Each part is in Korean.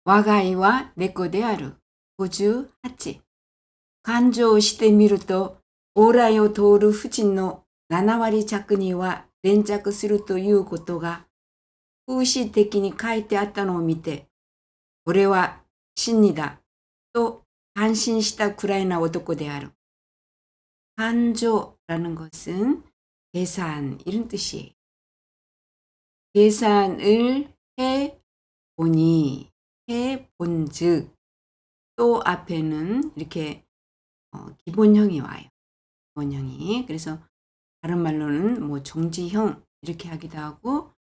我が家は猫である。58。感情をしてみると、往来を通る婦人の7割弱には連着するということが風刺的に書いてあったのを見て、これは真理だと感心したくらいな男である。간조라는 것은 계산 이런 뜻이에요. 계산을 해보니 해본즉 또 앞에는 이렇게 기본형이 와요. 기본형이. 그래서 다른 말로는 뭐 정지형 이렇게 하기도 하고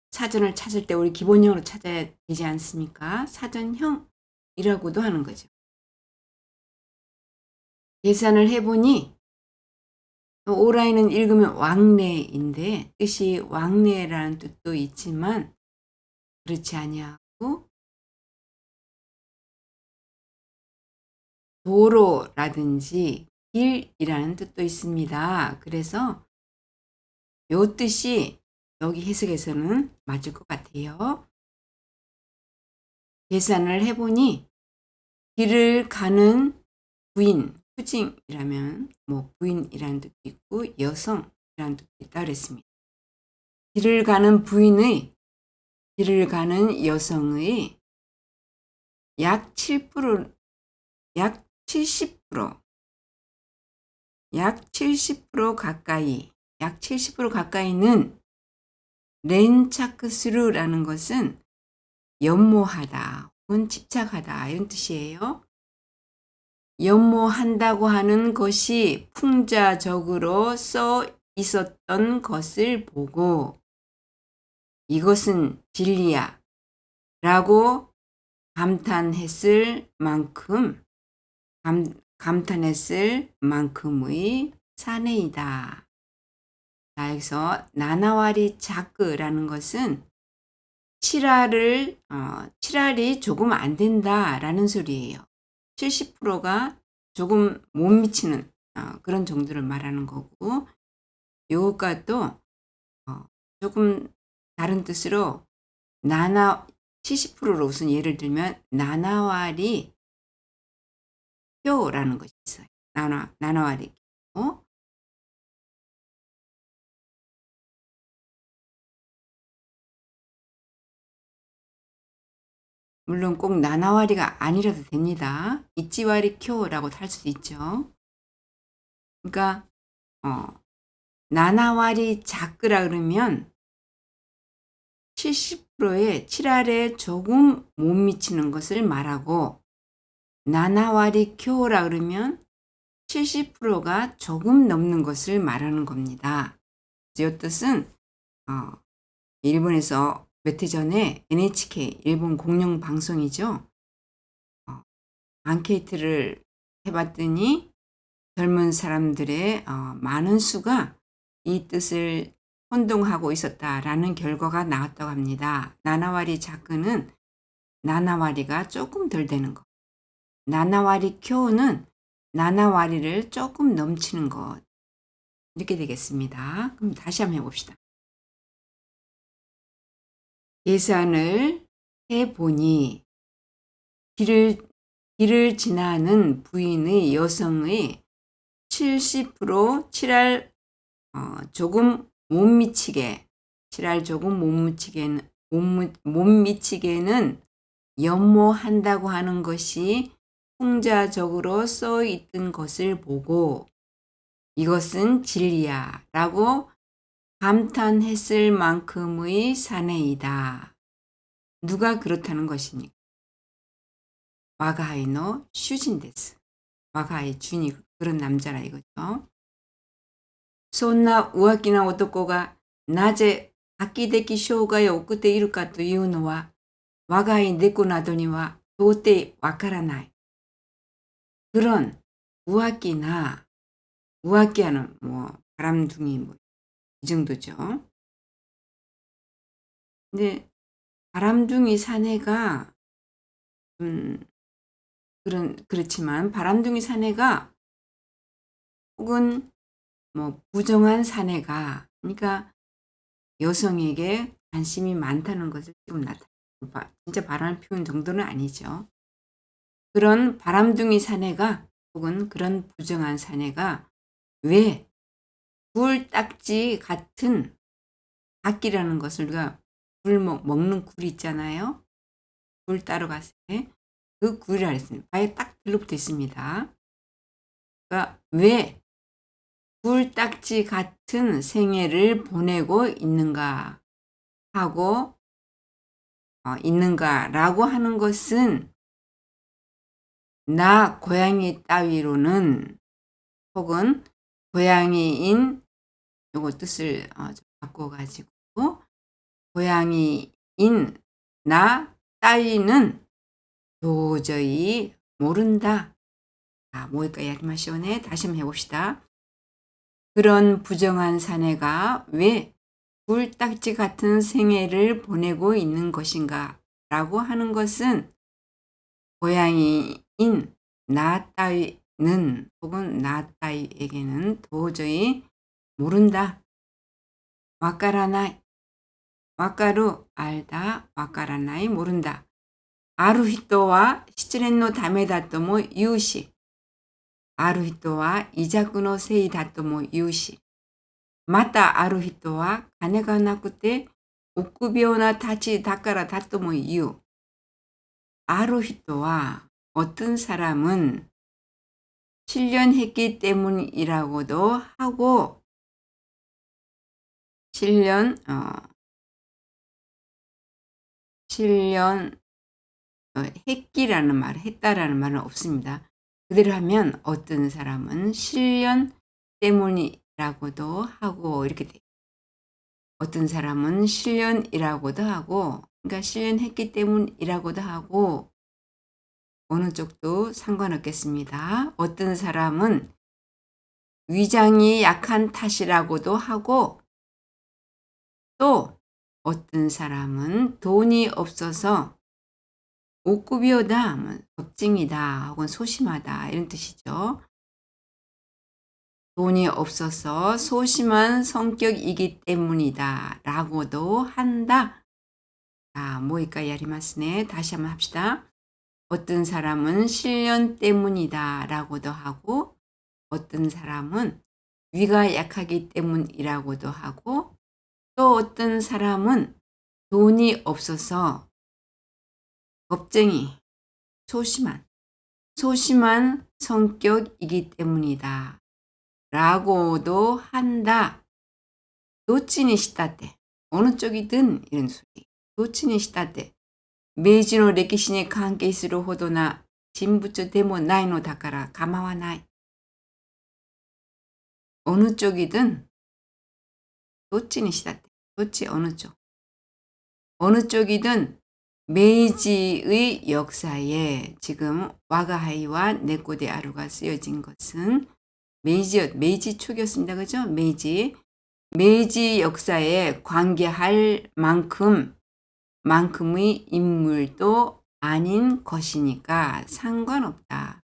사전을 찾을 때 우리 기본형으로 찾아야 되지 않습니까? 사전형이라고도 하는 거죠. 계산을 해보니 오라이는 읽으면 왕래인데 뜻이 왕래라는 뜻도 있지만 그렇지 아니하고 도로라든지 길이라는 뜻도 있습니다. 그래서 요 뜻이 여기 해석에서는 맞을 것 같아요. 계산을 해보니 길을 가는 부인, 후징이라면 뭐 부인이라는 뜻도 있고 여성이라는 뜻도 있다 그랬습니다. 길을 가는 부인의, 길을 가는 여성의 약 7%, 약 70%, 약 70% 가까이, 약 70% 가까이는 렌차크스루라는 것은 연모하다 혹은 집착하다 이런 뜻이에요. 연모한다고 하는 것이 풍자적으로 써 있었던 것을 보고 이것은 진리야 라고 감탄했을 만큼의 사내이다. 자, 여기서 나나와리 자크라는 것은 칠할이 조금 안 된다라는 소리예요. 70%가 조금 못 미치는 그런 정도를 말하는 거고 요것과 또 조금 다른 뜻으로 70%로 우선 예를 들면 나나와리 쿄라는 것이 있어요. 나나와리 쿄. 물론 꼭 나나와리가 아니라도 됩니다. 이찌와리 쿄라고 할 수도 있죠. 그러니까 나나와리 자크라 그러면 70%의 7할에 조금 못 미치는 것을 말하고 나나와리 쿄라 그러면 70%가 조금 넘는 것을 말하는 겁니다. 이 뜻은 일본에서 몇 해 전에 NHK 일본 공영 방송이죠. 앙케이트를 해봤더니 젊은 사람들의 많은 수가 이 뜻을 혼동하고 있었다라는 결과가 나왔다고 합니다. 나나와리 자크는 나나와리가 조금 덜 되는 것. 나나와리 쿄는 나나와리를 조금 넘치는 것. 이렇게 되겠습니다. 그럼 다시 한번 해봅시다. 계산을 해보니 길을 지나는 부인의 여성의 70% 7할 조금 못 미치게 7할 조금 못 미치게는 연모한다고 하는 것이 풍자적으로 써 있던 것을 보고 이것은 진리야 라고 감탄했을 만큼의 사내이다. 누가 그렇다는 것입니까? 와가하이노 슈진데스. 와가하이 주인이 그런 남자라 이거죠. そんな浮気な男がなぜ破棄的生涯を送っているかというのは我が家猫などには到底わからない. 그런 우아끼하는 뭐 바람둥이 뭐 이 정도죠. 근데 바람둥이 사내가 그렇지만 바람둥이 사내가 혹은 뭐 부정한 사내가 그러니까 여성에게 관심이 많다는 것을 지금 나타냅니다. 진짜 바람을 피운 정도는 아니죠. 그런 바람둥이 사내가 혹은 그런 부정한 사내가 왜 굴딱지 같은 악기라는 것을 우리가 굴 먹는 굴 있잖아요. 굴 따러 갔을 때 그 굴이라 했습니다. 아예 딱 들러붙어 있습니다. 그러니까 왜 굴딱지 같은 생애를 보내고 있는가 하고 있는가라고 하는 것은 나 고양이 따위로는 혹은 고양이인 요거 뜻을 좀 바꿔 가지고 고양이인 나 따위는 도저히 모른다. 뭐일까 야리마시오네. 다시 한번 해봅시다. 그런 부정한 사내가 왜 굴딱지 같은 생애를 보내고 있는 것인가 라고 하는 것은 고양이인 나 따위는 혹은 나 따위에게는 도저히 모른다. 와까라나이. 와까루 알다. 와까라나이 모른다. 아루 히토와 시츠렌노 다메다とも言うし、ある人は癒着のせいだとも言うし、またある人は金がなくて臆病なたちだからだとも言う。ある人は어떤 사람은 실련했기 때문이라고도 하고 했기라는 말, 했다라는 말은 없습니다. 그대로 하면 어떤 사람은 실련 때문이라고도 하고 이렇게 돼요. 어떤 사람은 실련이라고도 하고 그러니까 실련했기 때문이라고도 하고 어느 쪽도 상관없겠습니다. 어떤 사람은 위장이 약한 탓이라고도 하고 또 어떤 사람은 돈이 없어서 옥구비오다, 겁쟁이다 혹은 소심하다 이런 뜻이죠. 돈이 없어서 소심한 성격이기 때문이다 라고도 한다. 뭐일까 야리마스네. 다시 한번 합시다. 어떤 사람은 실련 때문이다 라고도 하고 어떤 사람은 위가 약하기 때문이라고도 하고 또 어떤 사람은 돈이 없어서 겁쟁이, 소심한 성격이기 때문이다 라고도 한다. 도치니 시타테. 어느 쪽이든 이런 소리. 도치니 시타테. 메이지의歴史に関係するほどな人物でもないのだから構わない。 어느 쪽이든 도치니 시타테. 도치 어느 쪽. 어느 쪽이든 메이지의 역사에 지금 와가하이와 네코데 아루가 쓰여진 것은 메이지 초기였습니다. 그죠? 메이지 역사에 관계할 만큼의 인물도 아닌 것이니까 상관없다.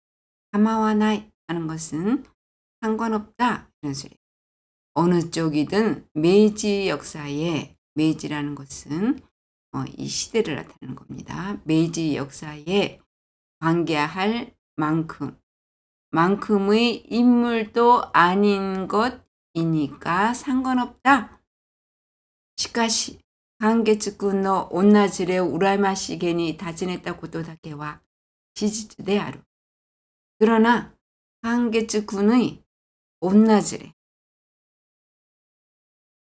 가마와나이 하는 것은 상관없다. 이런 소리. 어느 쪽이든 메이지 역사에 메이지라는 것은 이 시대를 나타내는 겁니다. 메이지 역사에 관계할 만큼의 인물도 아닌 것이니까 상관없다. 시카시 한게츠군의 온나즈레 우라마시겐이 다지냈다ことだけは事実である. 그러나 한게츠군의 온나즈레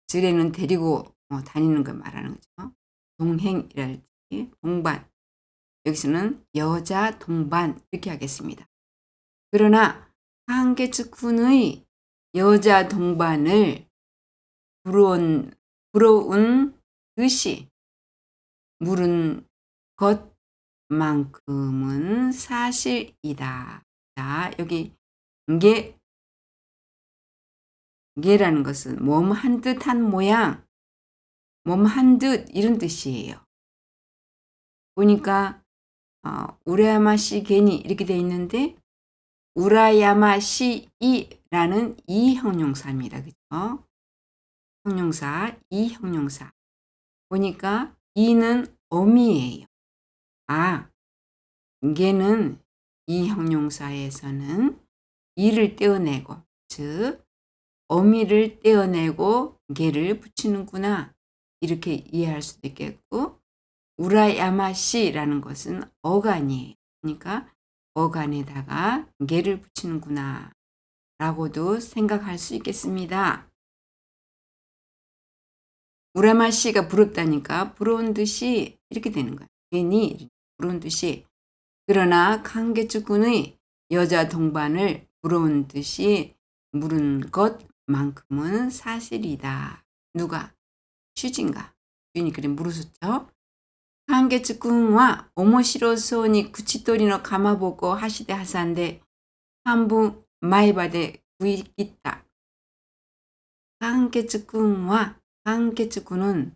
즈레는 데리고 다니는 걸 말하는 거죠. 동행이랄지 동반. 여기서는 여자 동반 이렇게 하겠습니다. 그러나 한게츠군의 여자 동반을 부러운 듯이 물은 것만큼은 사실이다. 자, 여기 게라는 것은 몸 한 듯 한 모양, 몸 한 듯 이런 뜻이에요. 보니까 우라야마시게니 이렇게 돼 있는데 우라야마시이라는 이 형용사입니다. 그죠? 형용사, 이 형용사. 보니까 이는 어미예요. 걔는 이 형용사에서는 이를 떼어내고, 즉 어미를 떼어내고 걔를 붙이는구나, 이렇게 이해할 수도 있겠고, 우라야마시라는 것은 어간이에요. 그러니까 어간에다가 걔를 붙이는구나 라고도 생각할 수 있겠습니다. 우라마시가 부럽다니까 부러운 듯이 이렇게 되는 거예요. 괜히 부러운 듯이. 그러나 강개츠군의 여자 동반을 부러운 듯이 물은 것만큼은 사실이다. 누가? 슈진가. 슈진이 그래 물으셨죠. 강개츠군과 오모시로소に口取りのかまぼこを箸で挟んで半分前歯で食い切った。강개츠군과 강개츠군은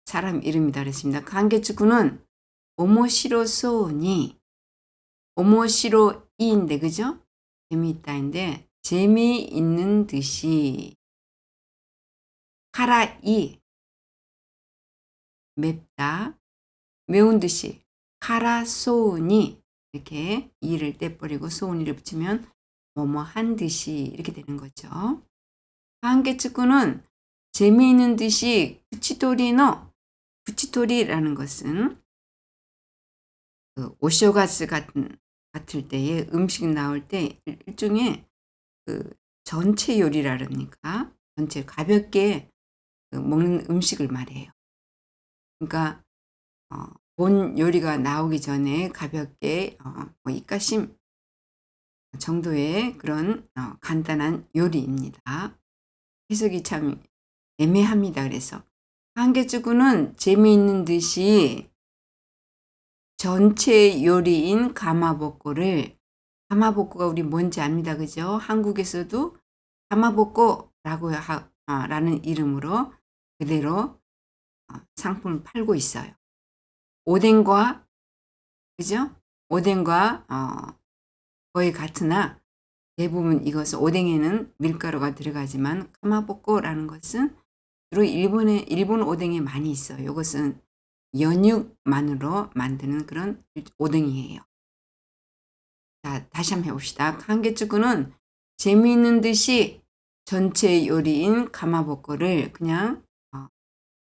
사람 이름이다 그랬습니다. 강개츠군은 오모시로소니, 오모시로이인데 그죠? 재미있다인데 재미있는 듯이, 카라이 맵다, 매운 듯이, 카라소니 이렇게 이를 떼버리고 소니를 붙이면 뭐뭐 한 듯이 이렇게 되는 거죠. 강개츠군은 재미있는 듯이 부치토리라는 것은 그 오쇼가스 같을 때에 음식 나올 때 일종의 그 전체 요리라니까, 전체 가볍게 먹는 음식을 말해요. 그러니까 본 요리가 나오기 전에 가볍게 뭐 입가심 정도의 그런 간단한 요리입니다. 해석이 참 애매합니다. 그래서 강개츠군은 재미있는 듯이 전체 요리인 가마복고를, 가마복고가 우리 뭔지 압니다. 그죠? 한국에서도 가마복고라고 라는 이름으로 그대로 상품을 팔고 있어요. 오뎅과, 그죠? 오뎅과 거의 같으나 대부분 이것은 오뎅에는 밀가루가 들어가지만 가마복고라는 것은 주로 일본 오뎅에 많이 있어요. 이것은 연육만으로 만드는 그런 오뎅이에요. 자, 다시 한번 해봅시다. 강개츠군은 재미있는 듯이 전체 요리인 가마복고를 그냥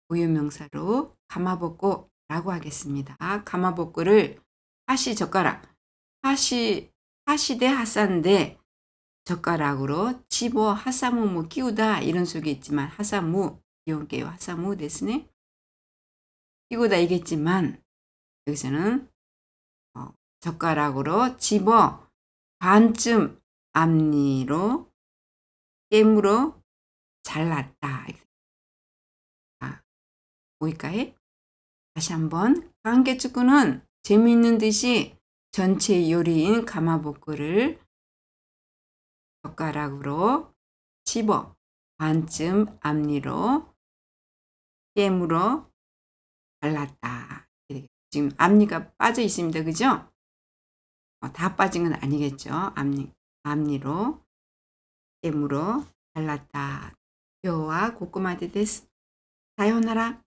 고유명사로 가마복고라고 하겠습니다. 가마복고를 하시 젓가락, 하시대 하산데 젓가락으로 집어 하사무 뭐 끼우다 이런 속에 있지만 하사무 이용게요. 하사무 데스네. 끼우다 이겠지만 여기서는 젓가락으로 집어 반쯤 앞니로 깨물어 잘랐다. 뭐일까요? 다시 한번. 강개츠군은 재미있는 듯이 전체 요리인 가마복고를 젓가락으로 집어 반쯤 앞니로 깨물어 잘랐다. 지금 앞니가 빠져 있습니다. 그죠? 다 빠진 건 아니겠죠. 앞니로 깨물어 잘랐다. 요와 고구마데 데스. 사요나라.